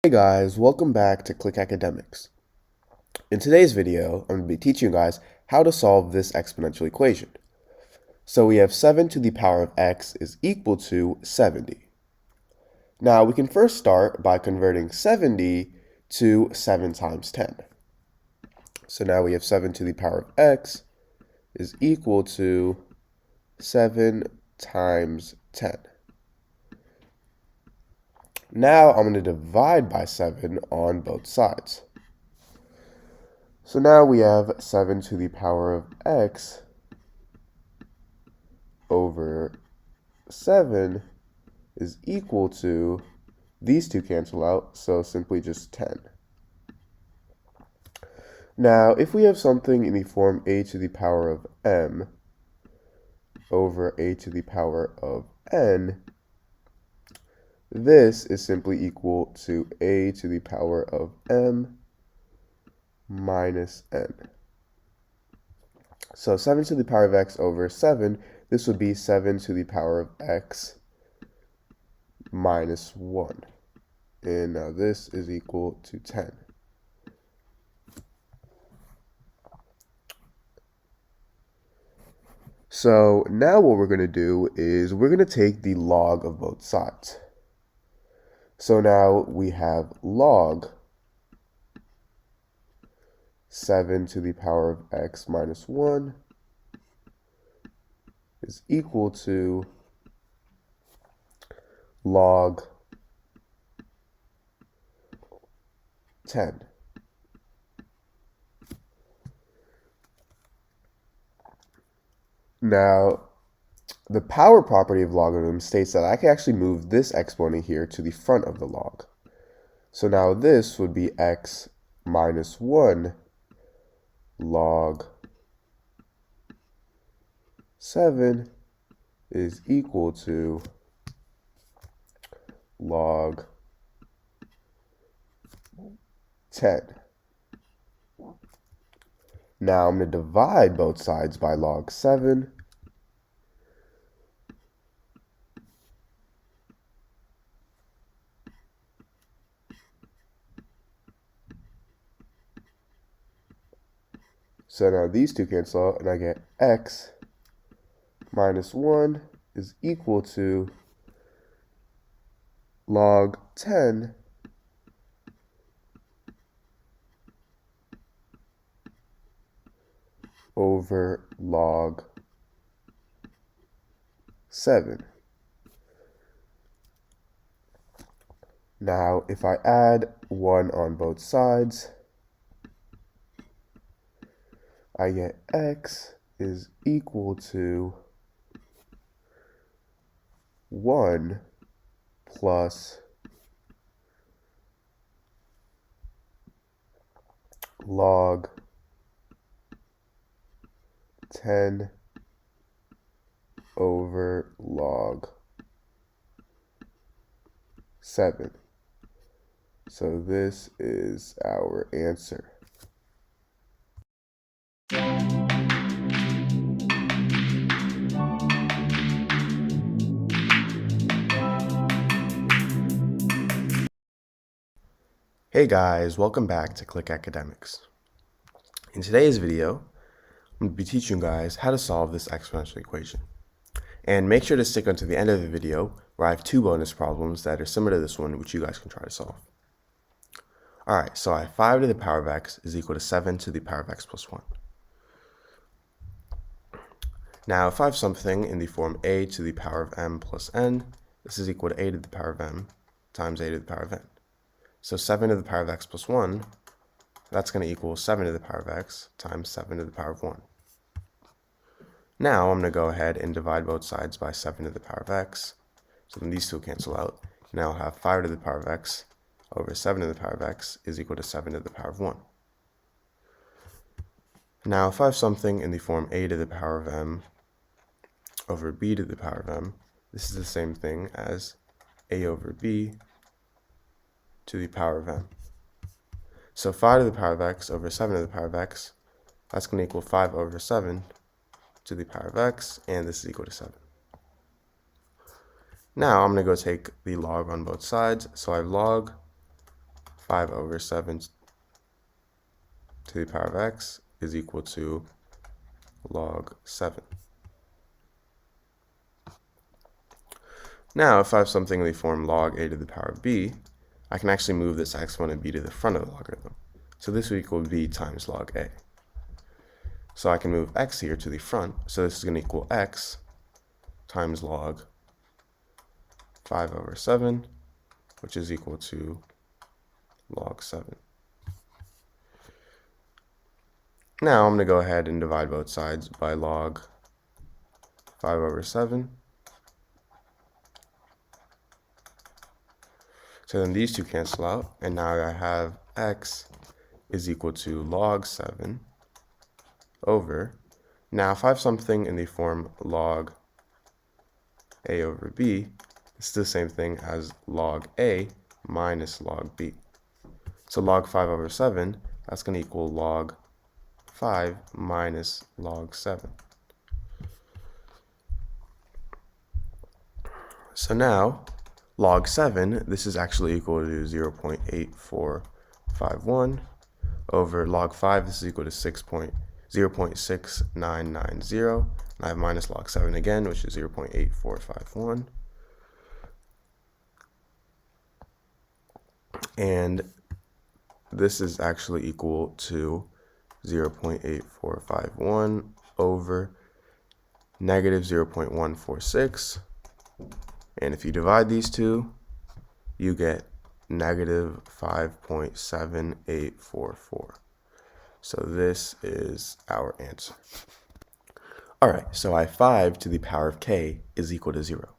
Hey guys, welcome back to Click Academics. In today's video, I'm going to be teaching you guys how to solve this exponential equation. So we have 7 to the power of x is equal to 70. Now we can first start by converting 70 to 7 times 10. So now we have 7 to the power of x is equal to 7 times 10. Now I'm going to divide by 7 on both sides. So now we have 7 to the power of x over 7 is equal to, these two cancel out, so simply just 10. Now, if we have something in the form a to the power of m over a to the power of n, this is simply equal to a to the power of m minus n. So 7 to the power of x over 7, this would be 7 to the power of x minus 1. And now this is equal to 10. So now what we're going to do is we're going to take the log of both sides. So now we have log 7 to the power of x minus 1 is equal to log 10. Now, the power property of logarithm states that I can actually move this exponent here to the front of the log. So now this would be x minus 1 log 7 is equal to log 10. Now I'm going to divide both sides by log 7. So now these two cancel out, and I get x minus 1 is equal to log 10 over log 7. Now, if I add 1 on both sides, I get x is equal to 1 plus log 10 over log 7. So this is our answer. Hey guys, welcome back to Click Academics. In today's video, I'm going to be teaching you guys how to solve this exponential equation. And make sure to stick until the end of the video where I have 2 bonus problems that are similar to this one, which you guys can try to solve. Alright, so I have 5 to the power of x is equal to 7 to the power of x plus 1. Now, if I have something in the form a to the power of m plus n, this is equal to a to the power of m times a to the power of n. So 7 to the power of x plus 1, that's going to equal 7 to the power of x times 7 to the power of 1. Now I'm going to go ahead and divide both sides by 7 to the power of x. So then these two cancel out. Now I'll have 5 to the power of x over 7 to the power of x is equal to 7 to the power of 1. Now if I have something in the form a to the power of m over b to the power of m, this is the same thing as a over b to the power of m. So 5 to the power of x over 7 to the power of x, that's going to equal 5 over 7 to the power of x, and this is equal to 7. Now I'm going to go take the log on both sides. So I have log 5 over 7 to the power of x is equal to log 7. Now, if I have something in the form log a to the power of b, I can actually move this exponent b to the front of the logarithm. So this will equal b times log a. So I can move x here to the front. So this is going to equal x times log 5 over 7, which is equal to log 7. Now I'm going to go ahead and divide both sides by log 5 over 7. So then these two cancel out, and now I have x is equal to log 7 over. Now if I have something in the form log a over b, it's the same thing as log a minus log b. So log 5 over 7, that's going to equal log 5 minus log 7. So now, log 7, this is actually equal to 0.8451 over log 5, this is equal to 0.6990. And I have minus log 7 again, which is 0.8451. And this is actually equal to 0.8451 over negative 0.146. And if you divide these two, you get negative 5.7844. So this is our answer. All right, so I have 5 to the power of k is equal to 0.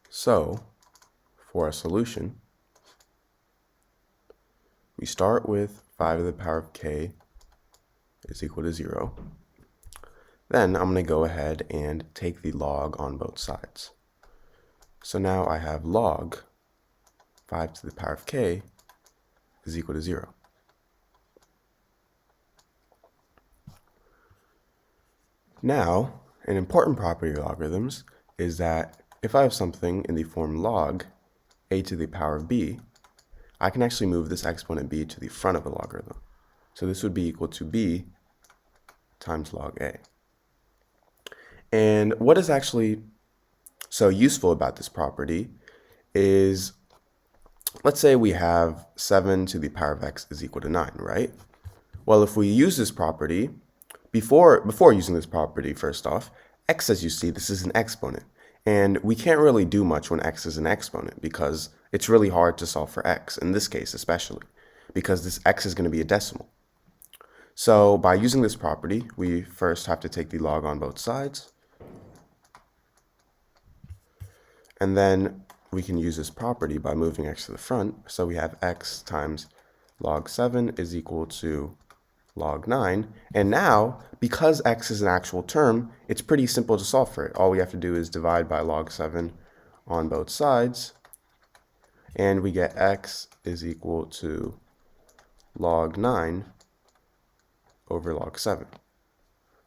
So for our solution, we start with 5 to the power of k is equal to 0. Then I'm going to go ahead and take the log on both sides. So now I have log 5 to the power of k is equal to 0. Now, an important property of logarithms is that if I have something in the form log a to the power of b, I can actually move this exponent b to the front of the logarithm. So this would be equal to b times log a. And what is actually so useful about this property is, let's say we have 7 to the power of x is equal to 9, right? Well, if we use this property, before using this property, first off, x, as you see, this is an exponent. And we can't really do much when x is an exponent because it's really hard to solve for x, in this case especially, because this x is going to be a decimal. So by using this property, we first have to take the log on both sides. And then we can use this property by moving x to the front. So we have x times log 7 is equal to log 9. And now, because x is an actual term, it's pretty simple to solve for it. All we have to do is divide by log 7 on both sides. And we get x is equal to log 9 over log 7.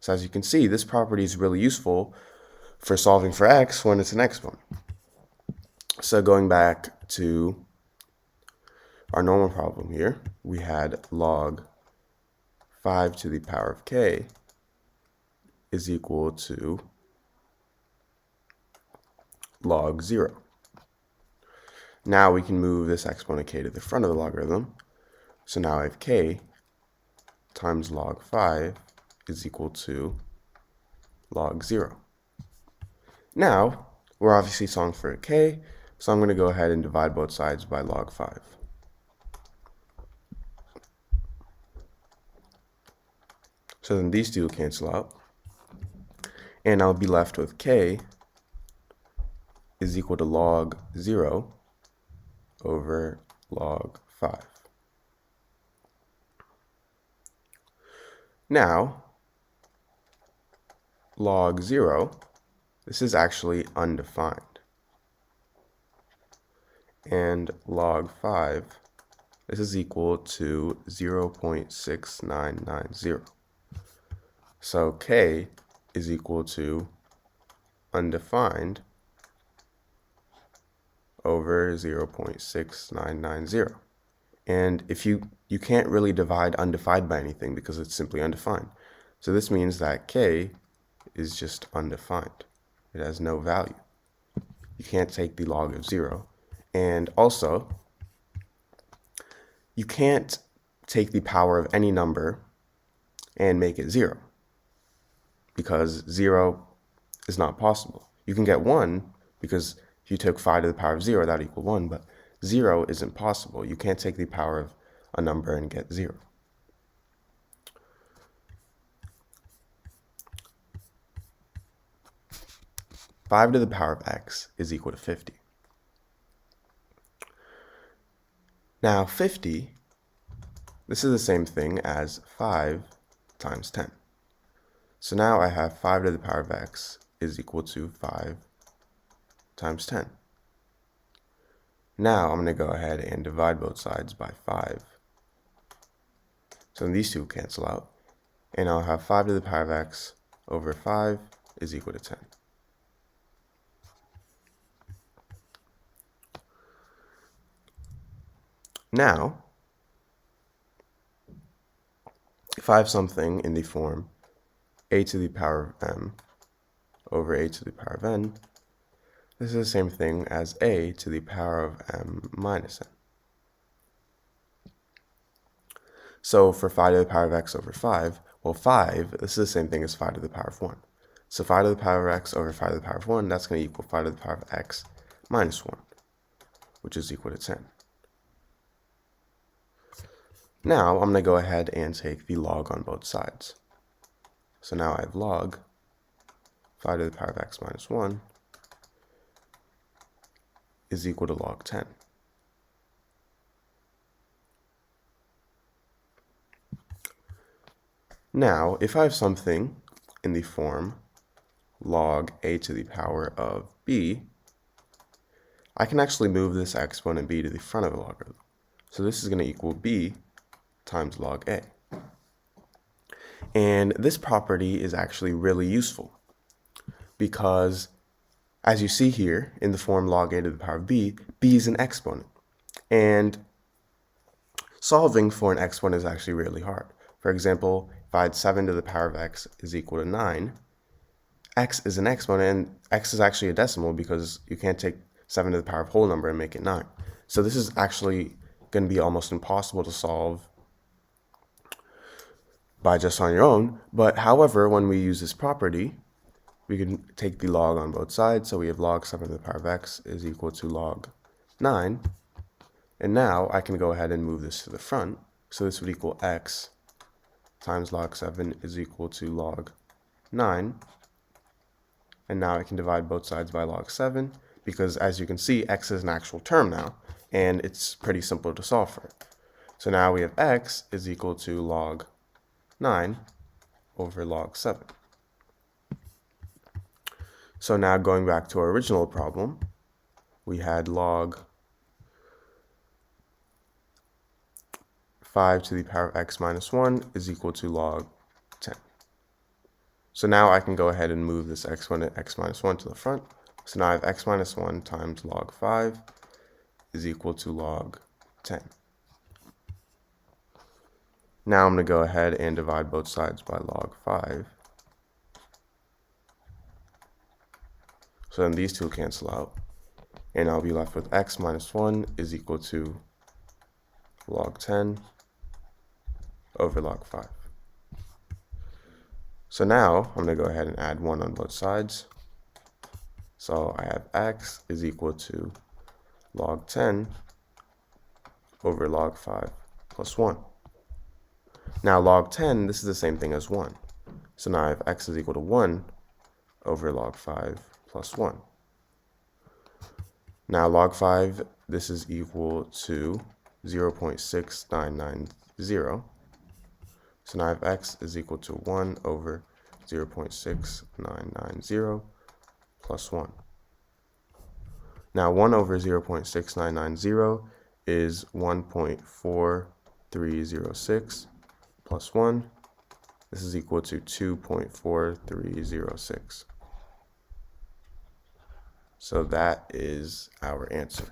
So as you can see, this property is really useful for solving for x when it's an exponent. So going back to our normal problem here, we had log 5 to the power of k is equal to log 0. Now we can move this exponent k to the front of the logarithm. So now I have k times log 5 is equal to log 0. Now, we're obviously solving for a k, so I'm going to go ahead and divide both sides by log 5. So then these two will cancel out, and I'll be left with k is equal to log 0 over log 5. Now, log 0, this is actually undefined. And log 5, this is equal to 0.6990. So k is equal to undefined over 0.6990. And if you can't really divide undefined by anything because it's simply undefined. So this means that k is just undefined. It has no value. You can't take the log of 0. And also, you can't take the power of any number and make it 0, because 0 is not possible. You can get 1, because if you took 5 to the power of 0, that would equal 1, but 0 isn't possible. You can't take the power of a number and get 0. Five to the power of x is equal to 50. Now 50, this is the same thing as 5 times 10. So now I have 5 to the power of x is equal to 5 times 10. Now I'm going to go ahead and divide both sides by 5. So these two cancel out, and I'll have 5 to the power of x over 5 is equal to 10. Now, if I have something in the form a to the power of m over a to the power of n, this is the same thing as a to the power of m minus n. So for 5 to the power of x over 5, well 5, this is the same thing as 5 to the power of 1. So 5 to the power of x over 5 to the power of 1, that's going to equal 5 to the power of x minus 1, which is equal to 10. Now I'm going to go ahead and take the log on both sides. So now I have log 5 to the power of x minus 1 is equal to log 10. Now, if I have something in the form log a to the power of b, I can actually move this exponent b to the front of the logarithm. So this is going to equal b times log a. And this property is actually really useful because, as you see here in the form log a to the power of b, b is an exponent. And solving for an exponent is actually really hard. For example, if I had 7 to the power of x is equal to 9, x is an exponent, and x is actually a decimal because you can't take 7 to the power of a whole number and make it 9. So this is actually going to be almost impossible to solve by just on your own. But however, when we use this property, we can take the log on both sides. So we have log 7 to the power of x is equal to log 9. And now I can go ahead and move this to the front. So this would equal x times log 7 is equal to log 9. And now I can divide both sides by log 7 because, as you can see, x is an actual term now, and it's pretty simple to solve for. So now we have x is equal to log 9 over log 7. So now going back to our original problem, we had log 5 to the power of x minus 1 is equal to log 10. So now I can go ahead and move this exponent x minus 1 to the front. So now I have x minus 1 times log 5 is equal to log 10. Now I'm going to go ahead and divide both sides by log 5. So then these two cancel out, and I'll be left with x minus 1 is equal to log 10 over log 5. So now I'm going to go ahead and add 1 on both sides. So I have x is equal to log 10 over log 5 plus 1. Now log 10, this is the same thing as 1. So now I have x is equal to 1 over log 5 plus 1. Now log 5, this is equal to 0.6990. So now I have x is equal to 1 over 0.6990 plus 1. Now 1 over 0.6990 is 1.4306 plus 1. This is equal to 2.4306. So that is our answer.